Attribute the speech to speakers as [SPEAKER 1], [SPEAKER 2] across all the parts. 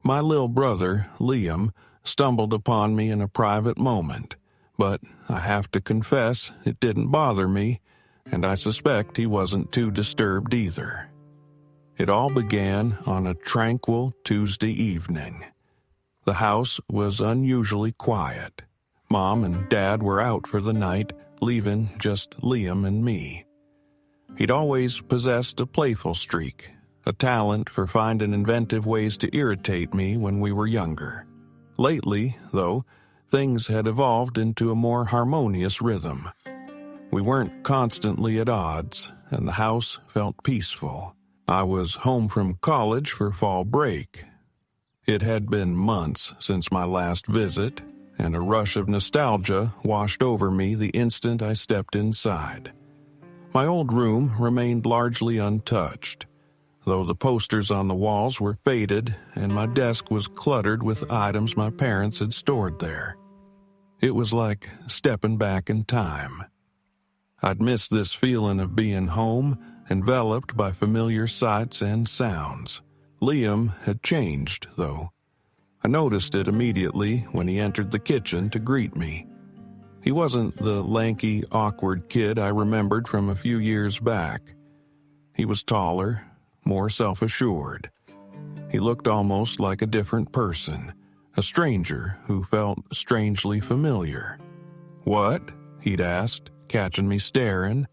[SPEAKER 1] My little brother, Liam, stumbled upon me in a private moment, but I have to confess it didn't bother me, and I suspect he wasn't too disturbed either. It all began on a tranquil Tuesday evening. The house was unusually quiet. Mom and Dad were out for the night, leaving just Liam and me. He'd always possessed a playful streak, a talent for finding inventive ways to irritate me when we were younger. Lately, though, things had evolved into a more harmonious rhythm. We weren't constantly at odds, and the house felt peaceful. I was home from college for fall break. It had been months since my last visit, and a rush of nostalgia washed over me the instant I stepped inside. My old room remained largely untouched, though the posters on the walls were faded and my desk was cluttered with items my parents had stored there. It was like stepping back in time. I'd missed this feeling of being home, enveloped by familiar sights and sounds. Liam had changed, though. I noticed it immediately when he entered the kitchen to greet me. He wasn't the lanky, awkward kid I remembered from a few years back. He was taller, more self-assured. He looked almost like a different person, a stranger who felt strangely familiar. "What?" he'd asked, catching me staring.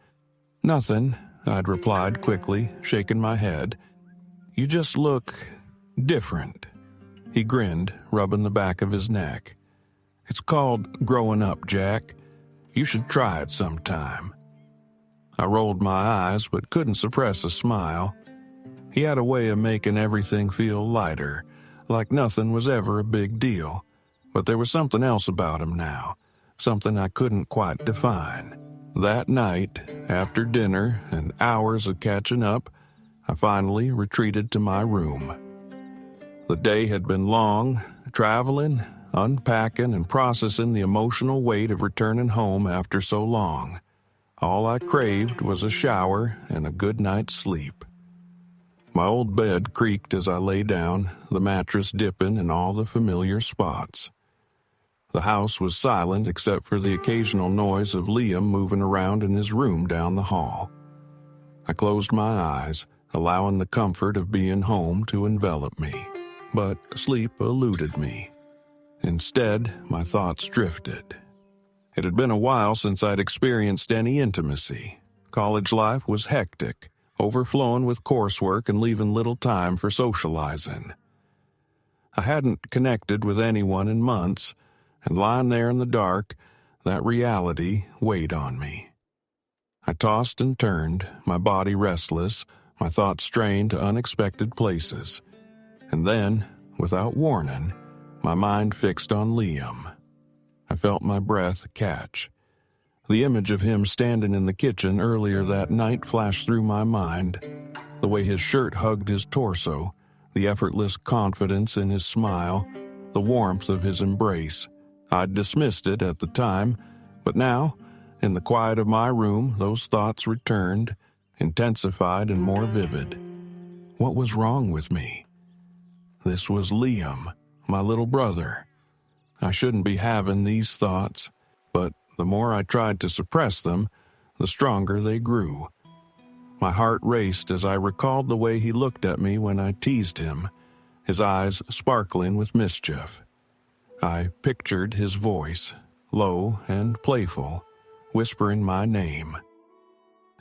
[SPEAKER 1] "Nothing," I'd replied quickly, shaking my head. "You just look different." He grinned, rubbing the back of his neck. "It's called growing up, Jack. You should try it sometime." I rolled my eyes but couldn't suppress a smile. He had a way of making everything feel lighter, like nothing was ever a big deal. But there was something else about him now, something I couldn't quite define. That night, after dinner and hours of catching up, I finally retreated to my room. The day had been long, traveling, unpacking, and processing the emotional weight of returning home after so long. All I craved was a shower and a good night's sleep. My old bed creaked as I lay down, the mattress dipping in all the familiar spots. The house was silent except for the occasional noise of Liam moving around in his room down the hall. I closed my eyes, allowing the comfort of being home to envelop me. But sleep eluded me. Instead, my thoughts drifted. It had been a while since I'd experienced any intimacy. College life was hectic, overflowing with coursework and leaving little time for socializing. I hadn't connected with anyone in months, and lying there in the dark, that reality weighed on me. I tossed and turned, my body restless, my thoughts strained to unexpected places. And then, without warning, my mind fixed on Liam. I felt my breath catch. The image of him standing in the kitchen earlier that night flashed through my mind. The way his shirt hugged his torso, the effortless confidence in his smile, the warmth of his embrace. I'd dismissed it at the time, but now, in the quiet of my room, those thoughts returned, intensified and more vivid. What was wrong with me? This was Liam, my little brother. I shouldn't be having these thoughts, but the more I tried to suppress them, the stronger they grew. My heart raced as I recalled the way he looked at me when I teased him, his eyes sparkling with mischief. I pictured his voice, low and playful, whispering my name.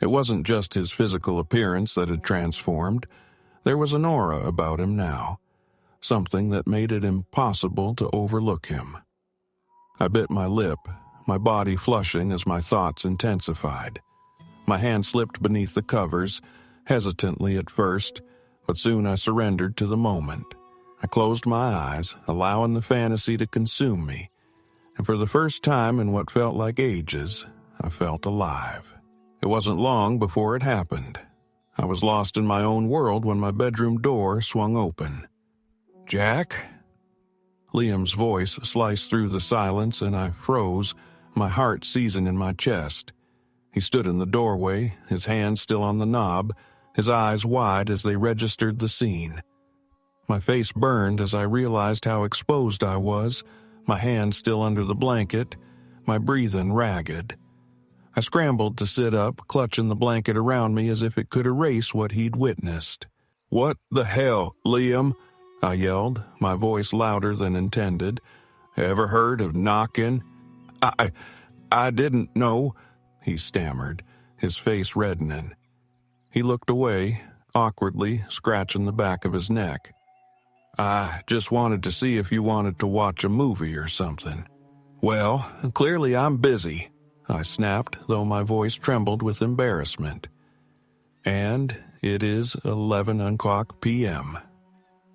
[SPEAKER 1] It wasn't just his physical appearance that had transformed. There was an aura about him now, something that made it impossible to overlook him. I bit my lip, my body flushing as my thoughts intensified. My hand slipped beneath the covers, hesitantly at first, but soon I surrendered to the moment. I closed my eyes, allowing the fantasy to consume me, and for the first time in what felt like ages, I felt alive. It wasn't long before it happened. I was lost in my own world when my bedroom door swung open. "Jack?" Liam's voice sliced through the silence, and I froze, my heart seizing in my chest. He stood in the doorway, his hand still on the knob, his eyes wide as they registered the scene. My face burned as I realized how exposed I was, my hands still under the blanket, my breathing ragged. I scrambled to sit up, clutching the blanket around me as if it could erase what he'd witnessed. "What the hell, Liam?" I yelled, my voice louder than intended. "Ever heard of knocking?" I didn't know," he stammered, his face reddening. He looked away, awkwardly scratching the back of his neck. "I just wanted to see if you wanted to watch a movie or something." "Well, clearly I'm busy," I snapped, though my voice trembled with embarrassment. And it is 11 p.m.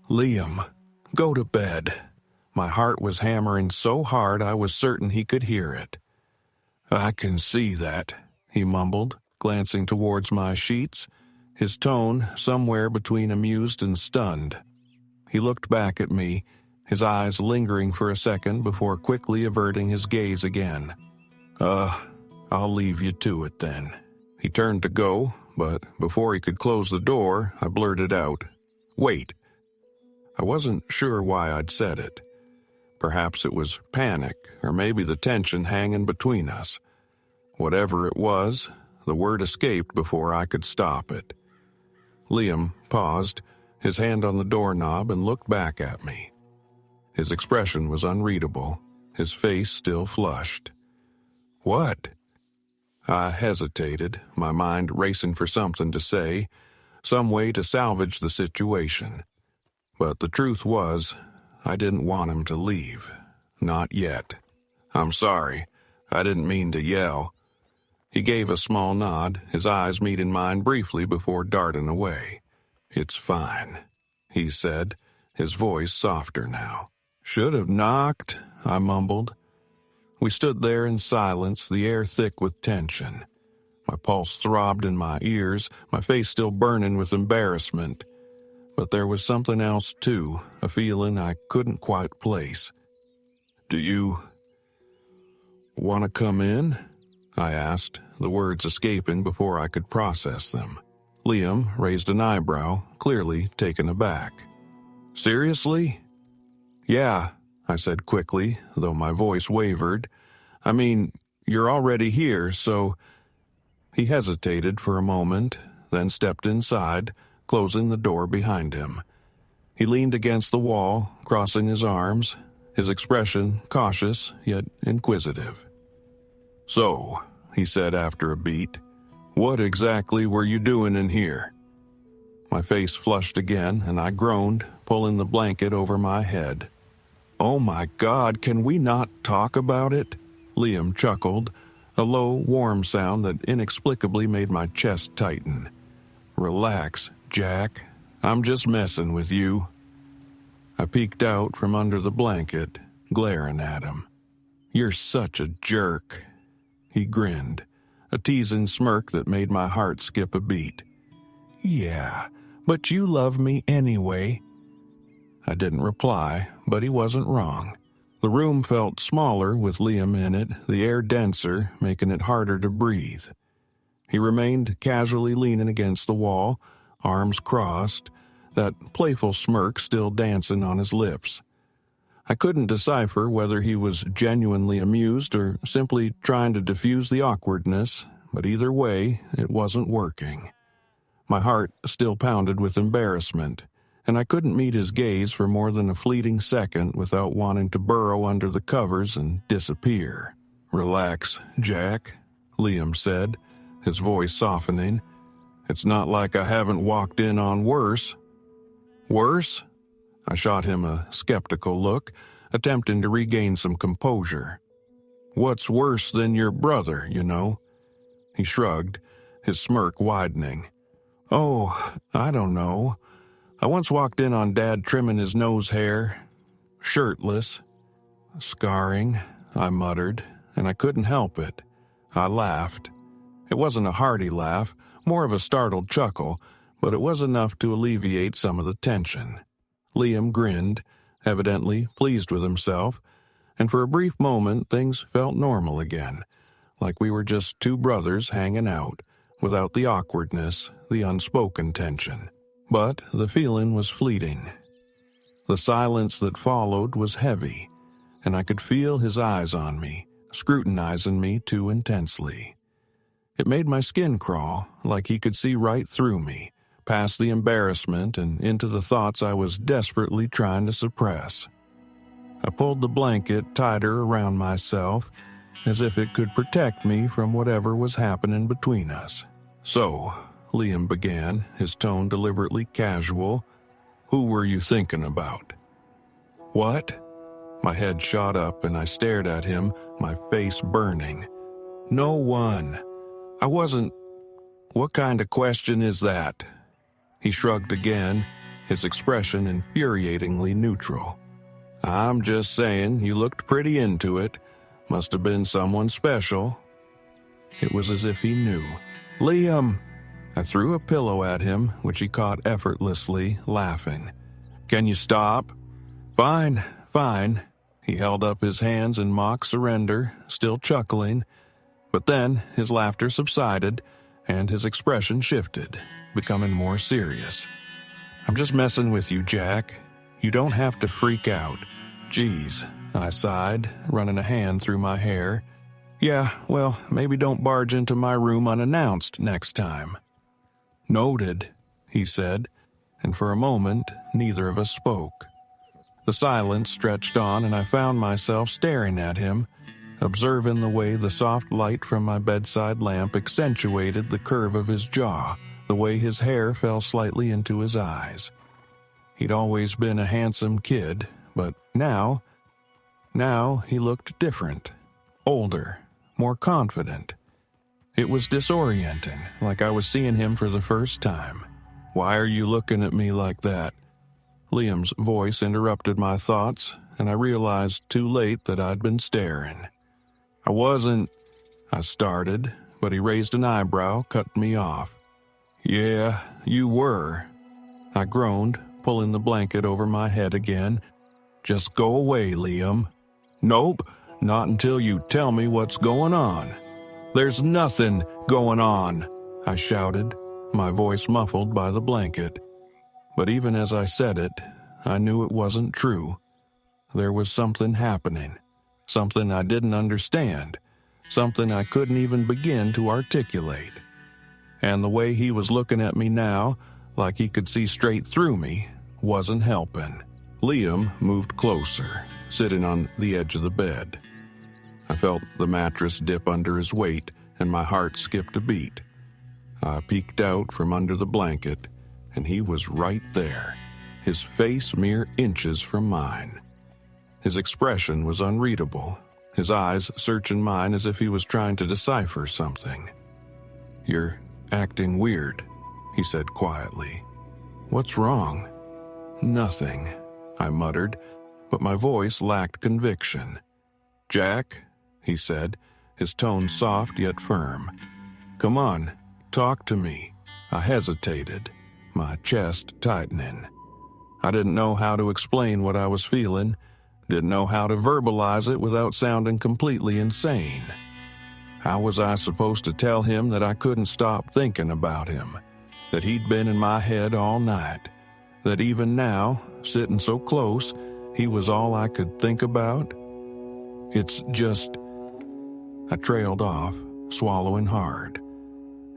[SPEAKER 1] "Liam, go to bed." My heart was hammering so hard I was certain he could hear it. "I can see that," he mumbled, glancing towards my sheets, his tone somewhere between amused and stunned. He looked back at me, his eyes lingering for a second before quickly averting his gaze again. I'll leave you to it then." He turned to go, but before he could close the door, I blurted out, "Wait." I wasn't sure why I'd said it. Perhaps it was panic, or maybe the tension hanging between us. Whatever it was, the word escaped before I could stop it. Liam paused, his hand on the doorknob, and looked back at me. His expression was unreadable, his face still flushed. "What?" I hesitated, my mind racing for something to say, some way to salvage the situation. But the truth was, I didn't want him to leave. Not yet. "I'm sorry. I didn't mean to yell." He gave a small nod, his eyes meeting mine briefly before darting away. "It's fine," he said, his voice softer now. "Should have knocked," I mumbled. We stood there in silence, the air thick with tension. My pulse throbbed in my ears, my face still burning with embarrassment. But there was something else too, a feeling I couldn't quite place. "Do you want to come in?" I asked, the words escaping before I could process them. Liam raised an eyebrow, clearly taken aback. "Seriously?" "Yeah," I said quickly, though my voice wavered. "I mean, you're already here, so—" He hesitated for a moment, then stepped inside, closing the door behind him. He leaned against the wall, crossing his arms, his expression cautious yet inquisitive. "So," he said after a beat, "what exactly were you doing in here?" My face flushed again, and I groaned, pulling the blanket over my head. "Oh my God, can we not talk about it?" Liam chuckled, a low, warm sound that inexplicably made my chest tighten. "Relax, Jack. I'm just messing with you." I peeked out from under the blanket, glaring at him. "You're such a jerk." He grinned, a teasing smirk that made my heart skip a beat. "Yeah, but you love me anyway." I didn't reply, but he wasn't wrong. The room felt smaller with Liam in it, the air denser, making it harder to breathe. He remained casually leaning against the wall, arms crossed, that playful smirk still dancing on his lips. I couldn't decipher whether he was genuinely amused or simply trying to diffuse the awkwardness, but either way, it wasn't working. My heart still pounded with embarrassment, and I couldn't meet his gaze for more than a fleeting second without wanting to burrow under the covers and disappear. "Relax, Jack," Liam said, his voice softening. "It's not like I haven't walked in on worse." "Worse?" I shot him a skeptical look, attempting to regain some composure. "What's worse than your brother, you know?" He shrugged, his smirk widening. "Oh, I don't know. I once walked in on Dad trimming his nose hair, shirtless." "Scarring," I muttered, and I couldn't help it. I laughed. It wasn't a hearty laugh, more of a startled chuckle, but it was enough to alleviate some of the tension. Liam grinned, evidently pleased with himself, and for a brief moment things felt normal again, like we were just two brothers hanging out, without the awkwardness, the unspoken tension. But the feeling was fleeting. The silence that followed was heavy, and I could feel his eyes on me, scrutinizing me too intensely. It made my skin crawl, like he could see right through me, past the embarrassment and into the thoughts I was desperately trying to suppress. I pulled the blanket tighter around myself, as if it could protect me from whatever was happening between us. "So," Liam began, his tone deliberately casual, "who were you thinking about?" "What?" My head shot up and I stared at him, my face burning. "No one. I wasn't. What kind of question is that?" He shrugged again, his expression infuriatingly neutral. "I'm just saying you looked pretty into it. Must have been someone special." It was as if he knew. "Liam!" I threw a pillow at him, which he caught effortlessly, laughing. "Can you stop?" "Fine, fine." He held up his hands in mock surrender, still chuckling. But then his laughter subsided, and his expression shifted, becoming more serious. "I'm just messing with you, Jack. You don't have to freak out." "Geez," I sighed, running a hand through my hair. "Yeah, well, maybe don't barge into my room unannounced next time." "Noted," he said, and for a moment neither of us spoke. The silence stretched on, and I found myself staring at him, observing the way the soft light from my bedside lamp accentuated the curve of his jaw, the way his hair fell slightly into his eyes. He'd always been a handsome kid, but now he looked different, older, more confident. It was disorienting, like I was seeing him for the first time. "Why are you looking at me like that?" Liam's voice interrupted my thoughts, and I realized too late that I'd been staring. "I wasn't," I started, but he raised an eyebrow, cut me off. "Yeah, you were," I groaned, pulling the blanket over my head again. "Just go away, Liam." "Nope, not until you tell me what's going on." "There's nothing going on," I shouted, my voice muffled by the blanket. But even as I said it, I knew it wasn't true. There was something happening, something I didn't understand, something I couldn't even begin to articulate. And the way he was looking at me now, like he could see straight through me, wasn't helping. Liam moved closer, sitting on the edge of the bed. I felt the mattress dip under his weight, and my heart skipped a beat. I peeked out from under the blanket, and he was right there, his face mere inches from mine. His expression was unreadable, his eyes searching mine as if he was trying to decipher something. "You're acting weird," he said quietly. "What's wrong?" "Nothing," I muttered, but my voice lacked conviction. "Jack," he said, his tone soft yet firm. "Come on, talk to me." I hesitated, my chest tightening. I didn't know how to explain what I was feeling, didn't know how to verbalize it without sounding completely insane. How was I supposed to tell him that I couldn't stop thinking about him, that he'd been in my head all night, that even now, sitting so close, he was all I could think about? It's just... I trailed off, swallowing hard.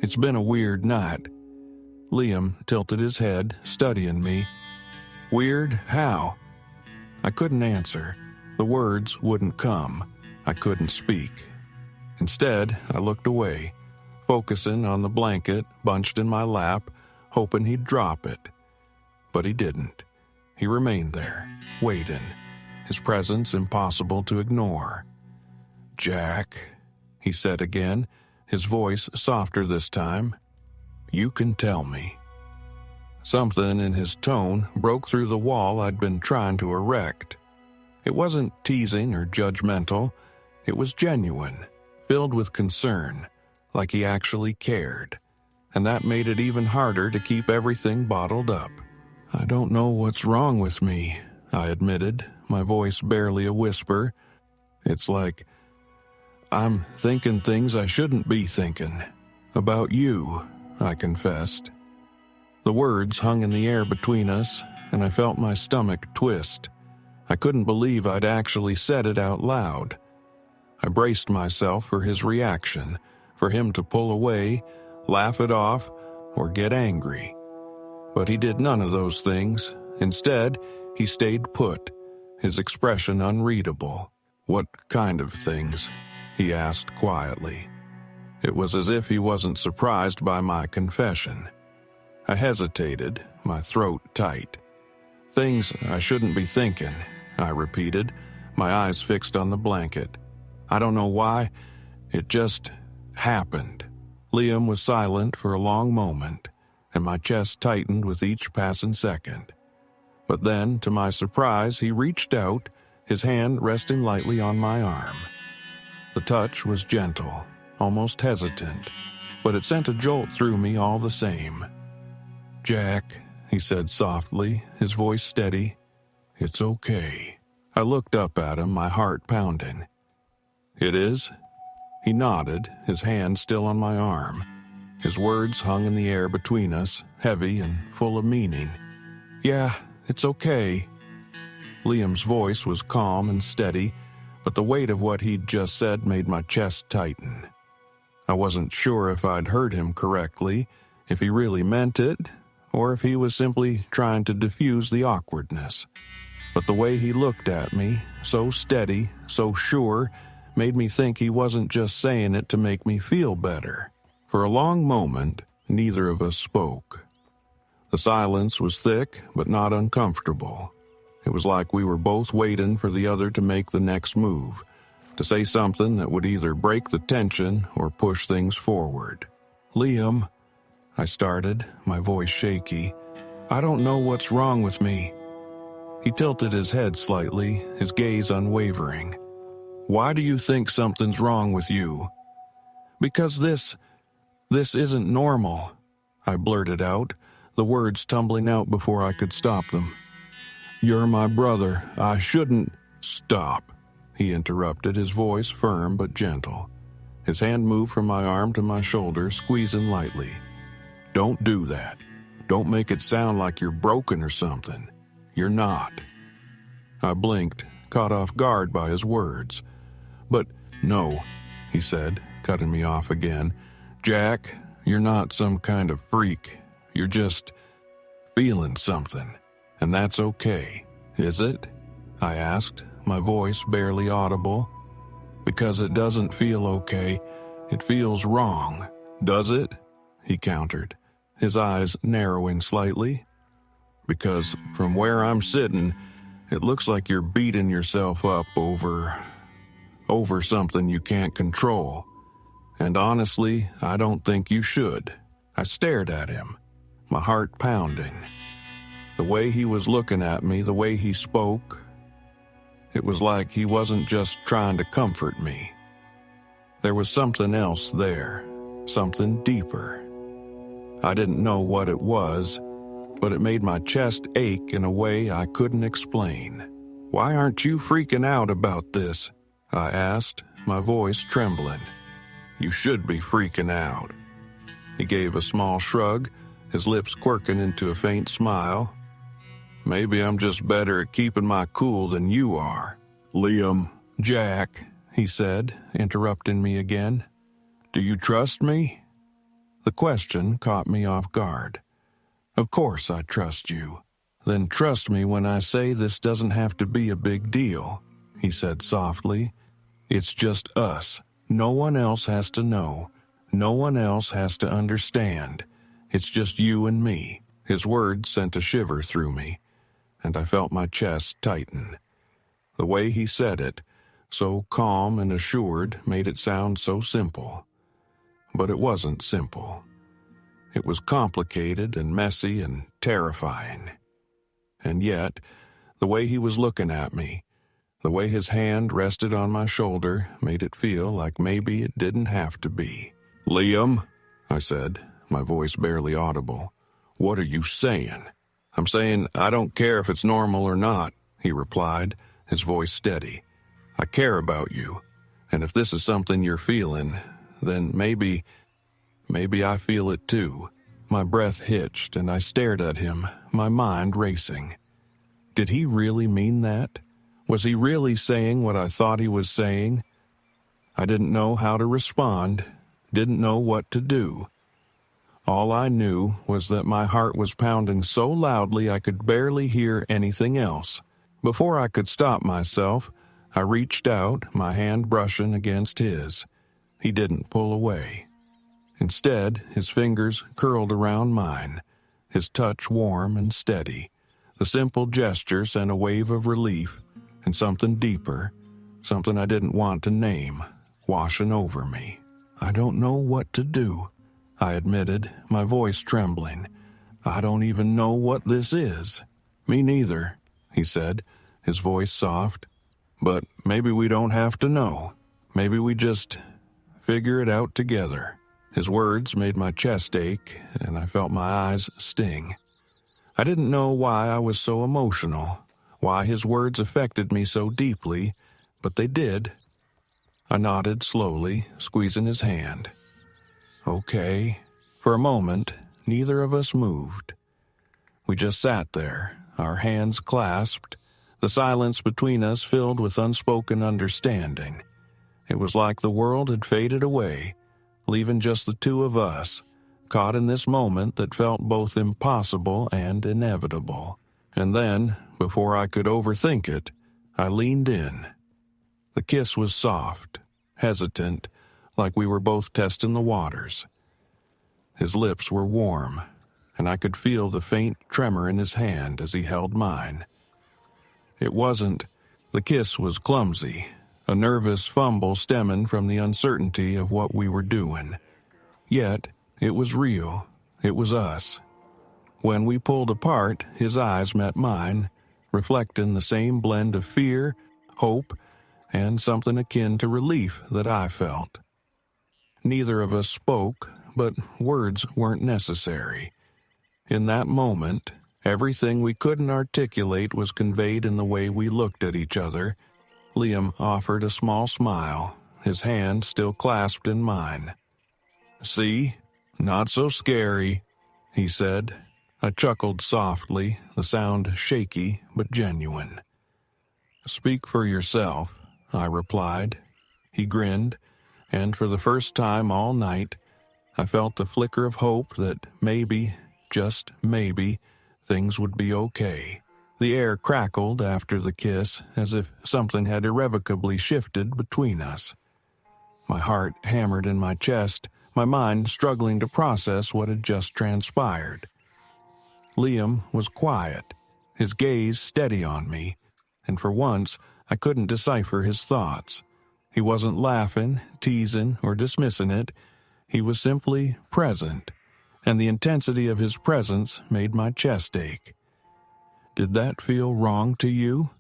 [SPEAKER 1] It's been a weird night. Liam tilted his head, studying me. "Weird? How?" I couldn't answer. The words wouldn't come. I couldn't speak. Instead, I looked away, focusing on the blanket bunched in my lap, hoping he'd drop it. But he didn't. He remained there, waiting, his presence impossible to ignore. "Jack," he said again, his voice softer this time. "You can tell me." Something in his tone broke through the wall I'd been trying to erect. It wasn't teasing or judgmental. It was genuine, filled with concern, like he actually cared. And that made it even harder to keep everything bottled up. "I don't know what's wrong with me," I admitted, my voice barely a whisper. "It's like I'm thinking things I shouldn't be thinking. About you," I confessed. The words hung in the air between us, and I felt my stomach twist. I couldn't believe I'd actually said it out loud. I braced myself for his reaction, for him to pull away, laugh it off, or get angry. But he did none of those things. Instead, he stayed put, his expression unreadable. "What kind of things?" he asked quietly. It was as if he wasn't surprised by my confession. I hesitated, my throat tight. "Things I shouldn't be thinking," I repeated, my eyes fixed on the blanket. "I don't know why, it just happened." Liam was silent for a long moment, and my chest tightened with each passing second. But then, to my surprise, he reached out, his hand resting lightly on my arm. The touch was gentle, almost hesitant, but it sent a jolt through me all the same. "Jack," he said softly, his voice steady, "it's okay." I looked up at him, my heart pounding. "It is?" He nodded, his hand still on my arm. His words hung in the air between us, heavy and full of meaning. "Yeah, it's okay." Liam's voice was calm and steady, but the weight of what he'd just said made my chest tighten. I wasn't sure if I'd heard him correctly, if he really meant it, or if he was simply trying to diffuse the awkwardness. But the way he looked at me, so steady, so sure, made me think he wasn't just saying it to make me feel better. For a long moment, neither of us spoke. The silence was thick, but not uncomfortable. It was like we were both waiting for the other to make the next move, to say something that would either break the tension or push things forward. "Liam," I started, my voice shaky, "I don't know what's wrong with me." He tilted his head slightly, his gaze unwavering. "Why do you think something's wrong with you?" "Because this isn't normal," I blurted out, the words tumbling out before I could stop them. "You're my brother. I shouldn't—" "Stop," he interrupted, his voice firm but gentle. His hand moved from my arm to my shoulder, squeezing lightly. "Don't do that. Don't make it sound like you're broken or something. You're not." I blinked, caught off guard by his words. "But no," he said, cutting me off again. "Jack, you're not some kind of freak. You're just feeling something. And that's okay, is it?" I asked, my voice barely audible. "Because it doesn't feel okay. It feels wrong. Does it?" he countered, his eyes narrowing slightly. "Because from where I'm sitting, it looks like you're beating yourself up over something you can't control. And honestly, I don't think you should." I stared at him, my heart pounding. The way he was looking at me, the way he spoke, it was like he wasn't just trying to comfort me. There was something else there, something deeper. I didn't know what it was, but it made my chest ache in a way I couldn't explain. "Why aren't you freaking out about this?" I asked, my voice trembling. "You should be freaking out." He gave a small shrug, his lips quirking into a faint smile. "Maybe I'm just better at keeping my cool than you are." "Liam." "Jack," he said, interrupting me again. "Do you trust me?" The question caught me off guard. "Of course I trust you." "Then trust me when I say this doesn't have to be a big deal," he said softly. "It's just us. No one else has to know. No one else has to understand. It's just you and me." His words sent a shiver through me, and I felt my chest tighten. The way he said it, so calm and assured, made it sound so simple. But it wasn't simple. It was complicated and messy and terrifying. And yet, the way he was looking at me, the way his hand rested on my shoulder, made it feel like maybe it didn't have to be. "Liam," I said, my voice barely audible, "what are you saying?" "I'm saying I don't care if it's normal or not," he replied, his voice steady. "I care about you, and if this is something you're feeling, then maybe I feel it too." My breath hitched, and I stared at him, my mind racing. Did he really mean that? Was he really saying what I thought he was saying? I didn't know how to respond, didn't know what to do. All I knew was that my heart was pounding so loudly I could barely hear anything else. Before I could stop myself, I reached out, my hand brushing against his. He didn't pull away. Instead, his fingers curled around mine, his touch warm and steady. The simple gesture sent a wave of relief and something deeper, something I didn't want to name, washing over me. I don't know what to do, I admitted, my voice trembling. I don't even know what this is. Me neither, he said, his voice soft. But maybe we don't have to know. Maybe we just figure it out together. His words made my chest ache, and I felt my eyes sting. I didn't know why I was so emotional, why his words affected me so deeply, but they did. I nodded slowly, squeezing his hand. Okay. For a moment, neither of us moved. We just sat there, our hands clasped, the silence between us filled with unspoken understanding. It was like the world had faded away, leaving just the two of us, caught in this moment that felt both impossible and inevitable. And then, before I could overthink it, I leaned in. The kiss was soft, hesitant, like we were both testing the waters. His lips were warm, and I could feel the faint tremor in his hand as he held mine. The kiss was clumsy, a nervous fumble stemming from the uncertainty of what we were doing. Yet, it was real. It was us. When we pulled apart, his eyes met mine, reflecting the same blend of fear, hope, and something akin to relief that I felt. Neither of us spoke, but words weren't necessary. In that moment, everything we couldn't articulate was conveyed in the way we looked at each other. Liam offered a small smile, his hand still clasped in mine. "See? Not so scary," he said. I chuckled softly, the sound shaky but genuine. "Speak for yourself," I replied. He grinned, and for the first time all night, I felt a flicker of hope that maybe, just maybe, things would be okay. The air crackled after the kiss, as if something had irrevocably shifted between us. My heart hammered in my chest, my mind struggling to process what had just transpired. Liam was quiet, his gaze steady on me, and for once I couldn't decipher his thoughts. He wasn't laughing, teasing, or dismissing it. He was simply present, and the intensity of his presence made my chest ache. "Did that feel wrong to you?"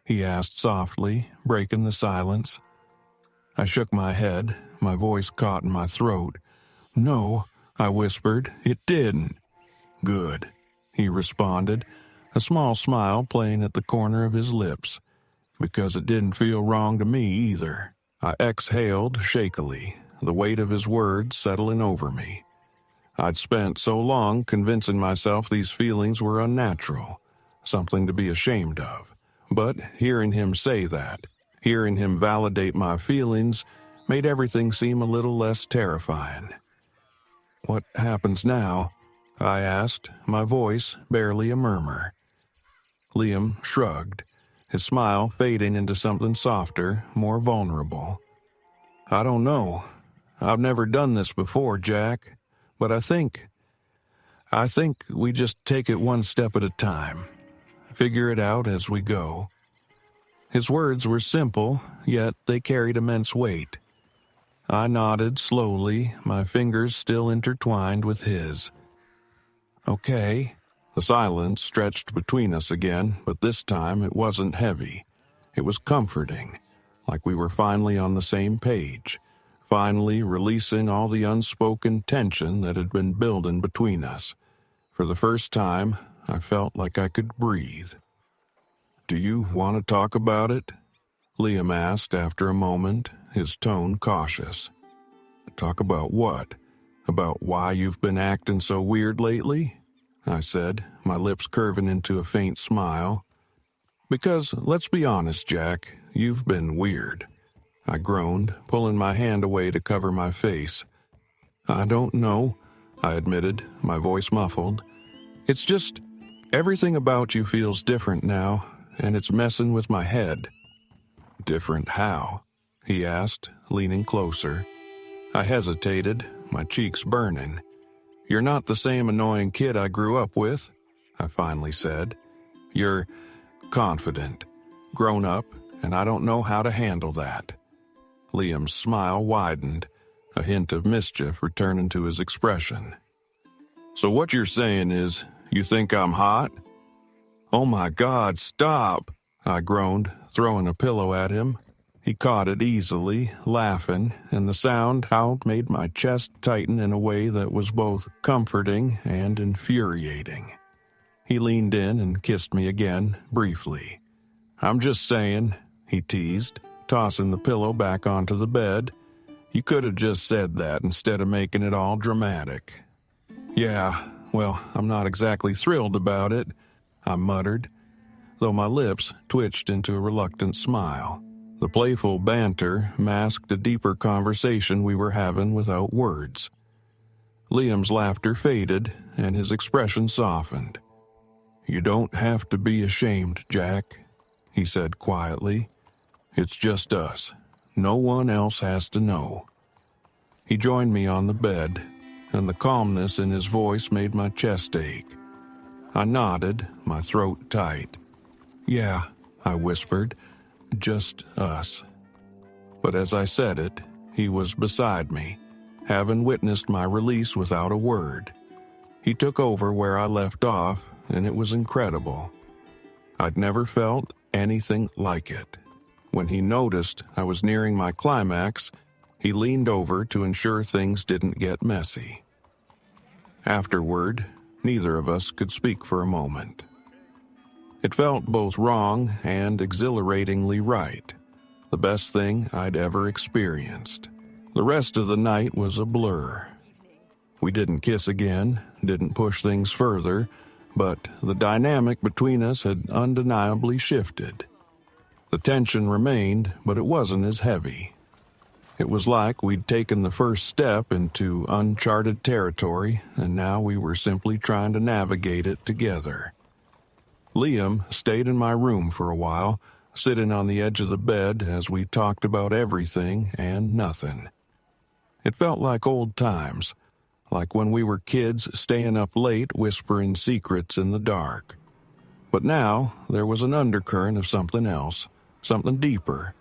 [SPEAKER 1] he asked softly, breaking the silence. I shook my head, my voice caught in my throat. "No," I whispered, "it didn't." "Good," he responded, a small smile playing at the corner of his lips. "Because it didn't feel wrong to me either." I exhaled shakily, the weight of his words settling over me. I'd spent so long convincing myself these feelings were unnatural, something to be ashamed of. But hearing him say that, hearing him validate my feelings, made everything seem a little less terrifying. "What happens now?" I asked, my voice barely a murmur. Liam shrugged, his smile fading into something softer, more vulnerable. "I don't know. I've never done this before, Jack, but I think we just take it one step at a time. Figure it out as we go." His words were simple, yet they carried immense weight. I nodded slowly, my fingers still intertwined with his. "Okay." The silence stretched between us again, but this time it wasn't heavy. It was comforting, like we were finally on the same page, finally releasing all the unspoken tension that had been building between us. For the first time, I felt like I could breathe. "Do you want to talk about it?" Liam asked after a moment, his tone cautious. "Talk about what? About why you've been acting so weird lately?" I said, my lips curving into a faint smile. Because, let's be honest, Jack, you've been weird. I groaned, pulling my hand away to cover my face. I don't know, I admitted, my voice muffled. It's just, everything about you feels different now, and it's messing with my head. Different how? He asked, leaning closer. I hesitated, my cheeks burning. You're not the same annoying kid I grew up with, I finally said. You're confident, grown up, and I don't know how to handle that. Liam's smile widened, a hint of mischief returning to his expression. So what you're saying is, you think I'm hot? Oh my God, stop, I groaned, throwing a pillow at him. He caught it easily, laughing, and the sound how made my chest tighten in a way that was both comforting and infuriating. He leaned in and kissed me again, briefly. I'm just saying, he teased, tossing the pillow back onto the bed. You could have just said that instead of making it all dramatic. Yeah, well, I'm not exactly thrilled about it, I muttered, though my lips twitched into a reluctant smile. The playful banter masked a deeper conversation we were having without words. Liam's laughter faded, and his expression softened. You don't have to be ashamed, Jack, he said quietly. It's just us. No one else has to know. He joined me on the bed, and the calmness in his voice made my chest ache. I nodded, my throat tight. Yeah, I whispered, just us. But as I said it, he was beside me, having witnessed my release without a word. He took over where I left off, and it was incredible. I'd never felt anything like it. When he noticed I was nearing my climax, he leaned over to ensure things didn't get messy. Afterward, neither of us could speak for a moment. It felt both wrong and exhilaratingly right, the best thing I'd ever experienced. The rest of the night was a blur. We didn't kiss again, didn't push things further, but the dynamic between us had undeniably shifted. The tension remained, but it wasn't as heavy. It was like we'd taken the first step into uncharted territory, and now we were simply trying to navigate it together. Liam stayed in my room for a while, sitting on the edge of the bed as we talked about everything and nothing. It felt like old times, like when we were kids staying up late whispering secrets in the dark. But now there was an undercurrent of something else, something deeper,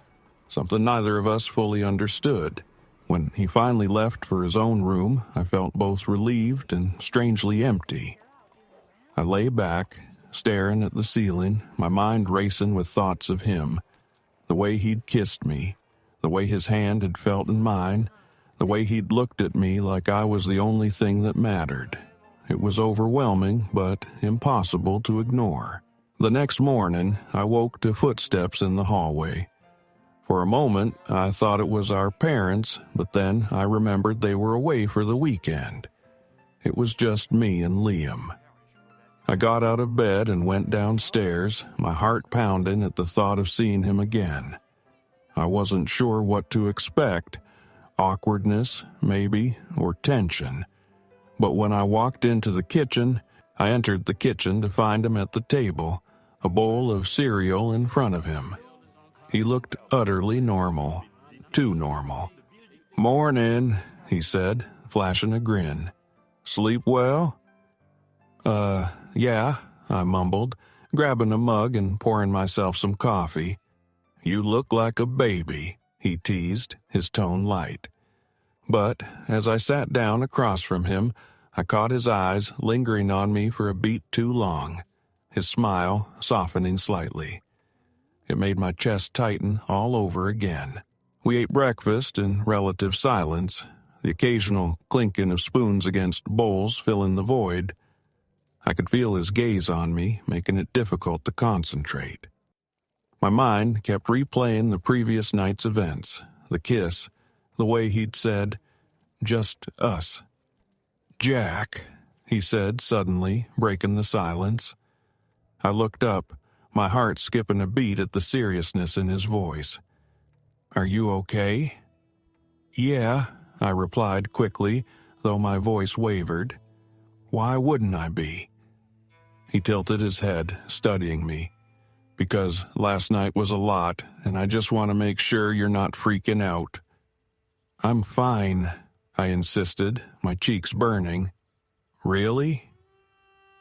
[SPEAKER 1] something neither of us fully understood. When he finally left for his own room, I felt both relieved and strangely empty. I lay back, staring at the ceiling, my mind racing with thoughts of him, the way he'd kissed me, the way his hand had felt in mine, the way he'd looked at me like I was the only thing that mattered. It was overwhelming, but impossible to ignore. The next morning, I woke to footsteps in the hallway. For a moment, I thought it was our parents, but then I remembered they were away for the weekend. It was just me and Liam. I got out of bed and went downstairs, my heart pounding at the thought of seeing him again. I wasn't sure what to expect, awkwardness, maybe, or tension. But when I walked into the kitchen, I entered the kitchen to find him at the table, a bowl of cereal in front of him. He looked utterly normal, too normal. "Morning," he said, flashing a grin. "Sleep well?" Yeah, I mumbled, grabbing a mug and pouring myself some coffee. "You look like a baby," he teased, his tone light. But as I sat down across from him, I caught his eyes lingering on me for a beat too long, his smile softening slightly. It made my chest tighten all over again. We ate breakfast in relative silence, the occasional clinking of spoons against bowls filling the void. I could feel his gaze on me, making it difficult to concentrate. My mind kept replaying the previous night's events, the kiss, the way he'd said, "Just us." "Jack," he said suddenly, breaking the silence. I looked up, my heart skipping a beat at the seriousness in his voice. "Are you okay?" "Yeah," I replied quickly, though my voice wavered. "Why wouldn't I be?" He tilted his head, studying me. "Because last night was a lot, and I just want to make sure you're not freaking out." "I'm fine," I insisted, my cheeks burning. "Really?"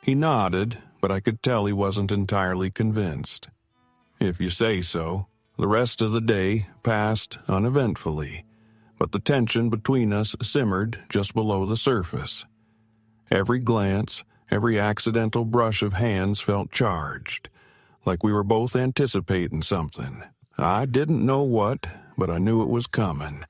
[SPEAKER 1] He nodded, but I could tell he wasn't entirely convinced. "If you say so." The rest of the day passed uneventfully, but the tension between us simmered just below the surface. Every glance, every accidental brush of hands felt charged, like we were both anticipating something. I didn't know what, but I knew it was coming.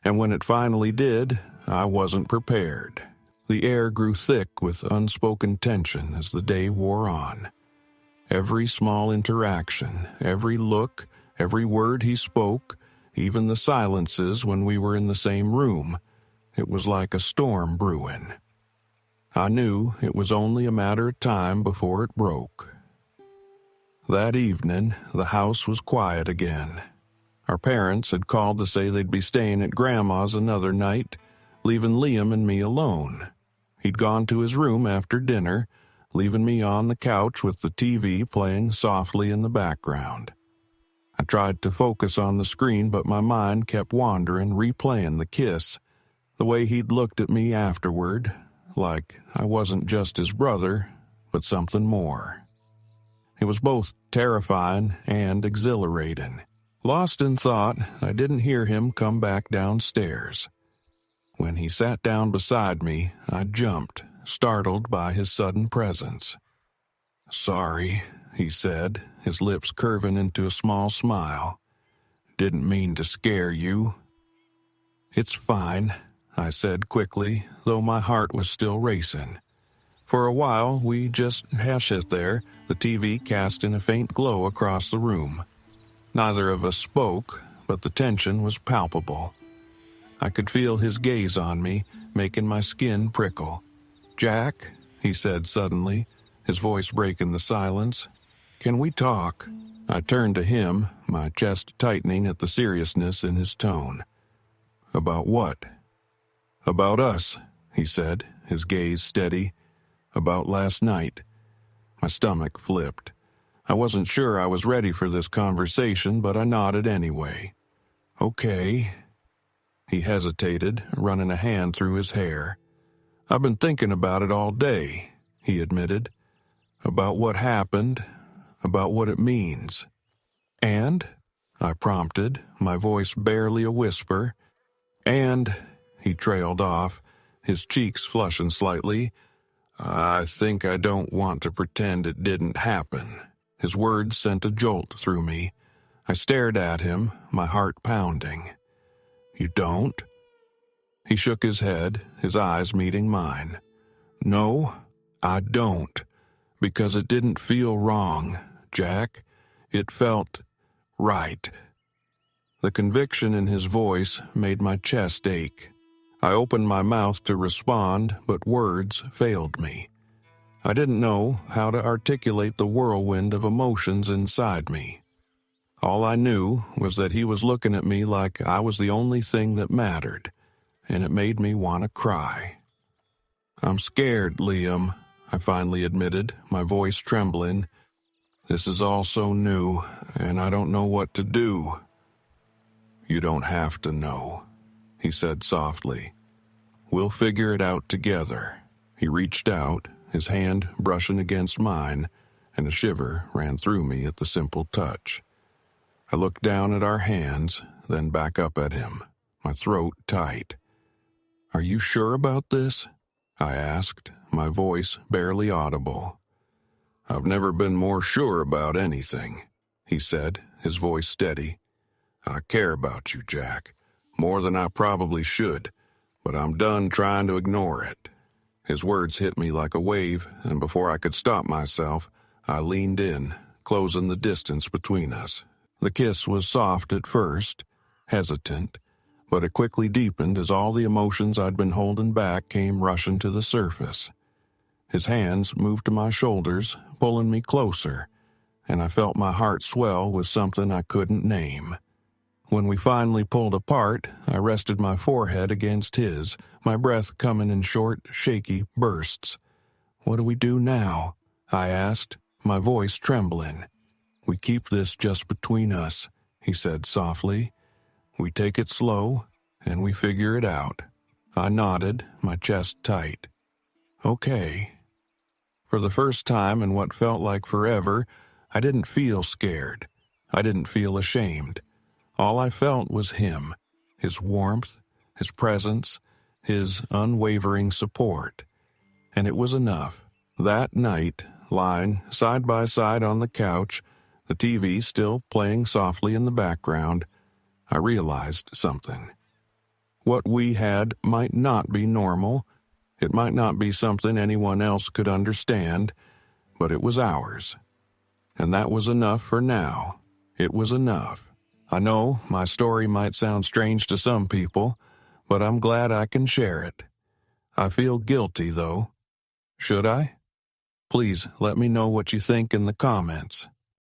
[SPEAKER 1] And when it finally did, I wasn't prepared. The air grew thick with unspoken tension as the day wore on. Every small interaction, every look, every word he spoke, even the silences when we were in the same room, it was like a storm brewing. I knew it was only a matter of time before it broke. That evening, the house was quiet again. Our parents had called to say they'd be staying at Grandma's another night, leaving Liam and me alone. He'd gone to his room after dinner, leaving me on the couch with the TV playing softly in the background. I tried to focus on the screen, but my mind kept wandering, replaying the kiss, the way he'd looked at me afterward, like I wasn't just his brother, but something more. It was both terrifying and exhilarating. Lost in thought, I didn't hear him come back downstairs. When he sat down beside me, I jumped, startled by his sudden presence. "Sorry," he said, his lips curving into a small smile. "Didn't mean to scare you." "It's fine," I said quickly, though my heart was still racing. For a while, we just sat there, the TV casting a faint glow across the room. Neither of us spoke, but the tension was palpable. I could feel his gaze on me, making my skin prickle. "Jack," he said suddenly, his voice breaking the silence, "can we talk?" I turned to him, my chest tightening at the seriousness in his tone. "About what?" "About us," he said, his gaze steady. "About last night." My stomach flipped. I wasn't sure I was ready for this conversation, but I nodded anyway. "Okay." He hesitated, running a hand through his hair. "I've been thinking about it all day," he admitted. "About what happened, about what it means." "And?" I prompted, my voice barely a whisper. "And," he trailed off, his cheeks flushing slightly, "I think I don't want to pretend it didn't happen." His words sent a jolt through me. I stared at him, my heart pounding. "You don't?" He shook his head, his eyes meeting mine. "No, I don't. Because it didn't feel wrong, Jack. It felt right." The conviction in his voice made my chest ache. I opened my mouth to respond, but words failed me. I didn't know how to articulate the whirlwind of emotions inside me. All I knew was that he was looking at me like I was the only thing that mattered, and it made me want to cry. "I'm scared, Liam," I finally admitted, my voice trembling. "This is all so new, and I don't know what to do." "You don't have to know," he said softly. "We'll figure it out together." He reached out, his hand brushing against mine, and a shiver ran through me at the simple touch. I looked down at our hands, then back up at him, my throat tight. "Are you sure about this?" I asked, my voice barely audible. "I've never been more sure about anything," he said, his voice steady. "I care about you, Jack, more than I probably should, but I'm done trying to ignore it." His words hit me like a wave, and before I could stop myself, I leaned in, closing the distance between us. The kiss was soft at first, hesitant, but it quickly deepened as all the emotions I'd been holding back came rushing to the surface. His hands moved to my shoulders, pulling me closer, and I felt my heart swell with something I couldn't name. When we finally pulled apart, I rested my forehead against his, my breath coming in short, shaky bursts. "What do we do now?" I asked, my voice trembling. "We keep this just between us," he said softly. "We take it slow, and we figure it out." I nodded, my chest tight. "Okay." For the first time in what felt like forever, I didn't feel scared. I didn't feel ashamed. All I felt was him, his warmth, his presence, his unwavering support. And it was enough. That night, lying side by side on the couch, the TV still playing softly in the background, I realized something. What we had might not be normal. It might not be something anyone else could understand, but it was ours. And that was enough for now. It was enough. I know my story might sound strange to some people, but I'm glad I can share it. I feel guilty, though. Should I? Please let me know what you think in the comments.